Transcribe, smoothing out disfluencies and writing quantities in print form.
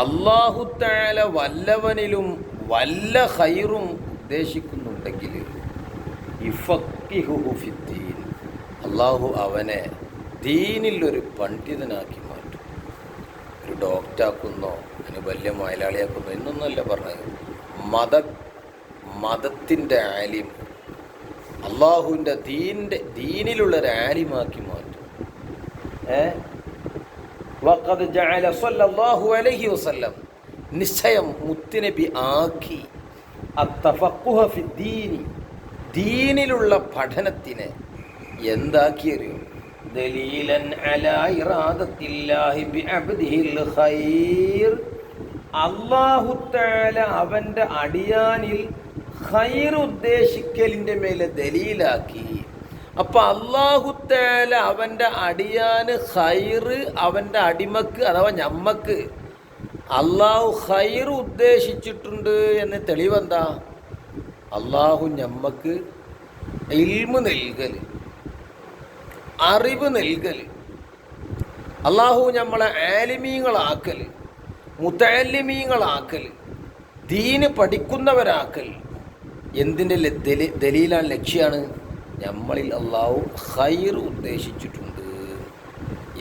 അല്ലാഹു തആല വല്ലവനിലും വല്ല ഖൈറും ഉദ്ദേശിക്കുന്നുണ്ടെങ്കിൽ യുഫഖിഹുഹു ഫിദ്ദീൻ, അള്ളാഹു അവനെ ദീനിൽ ഒരു പണ്ഡിതനാക്കി മാറ്റും. ഒരു ഡോക്ടറാക്കുന്നോ അതിന് വലിയ മുതലാളിയാക്കുന്നോ എന്നൊന്നുമല്ല പറഞ്ഞത്. മതത്തിൻ്റെ ആലിം, അള്ളാഹുവിൻ്റെ ദീനിലുള്ളൊരു ആലിമാക്കി മാറ്റും. വഖദ് ജഅല സ്വല്ലല്ലാഹു അലൈഹി വസല്ലം, നിശ്ചയം മുത്തുനബി ആക്കി അത്തഫഖുഹ ഫിദ്ദീനി, ദീനിലുള്ള പഠനത്തിനെ എന്താക്കിയറിയും, ദലീലൻ അലാ ഇറാദത്തില്ലാഹി ബിഅബ്ദിഹിൽ ഖൈർ, അല്ലാഹു തആല അവൻ്റെ അടിയാനിൽ ഖൈർ ഉദ്ദേശിക്കലിൻ്റെ മേലെ ദലീലാക്കി. അപ്പം അല്ലാഹു തആല അവൻ്റെ അടിയാന് ഖൈർ, അവൻ്റെ അടിമക്ക് അഥവാ ഞമ്മക്ക് അള്ളാഹു ഖൈർ ഉദ്ദേശിച്ചിട്ടുണ്ട് എന്ന് തെളിവെന്താ? അള്ളാഹു ഞമ്മക്ക് ഇൽമ് നൽകൽ, അറിവ് നൽകൽ, അള്ളാഹു നമ്മളെ ആലിമീങ്ങളാക്കൽ, മുതഅല്ലിമീങ്ങളാക്കൽ, ദീന് പഠിക്കുന്നവരാക്കൽ എന്തിൻ്റെ ദലീലാണ്, ലക്ഷ്യമാണ്? നമ്മളിൽ അള്ളാഹു ഖൈർ ഉദ്ദേശിച്ചിട്ടുണ്ട്.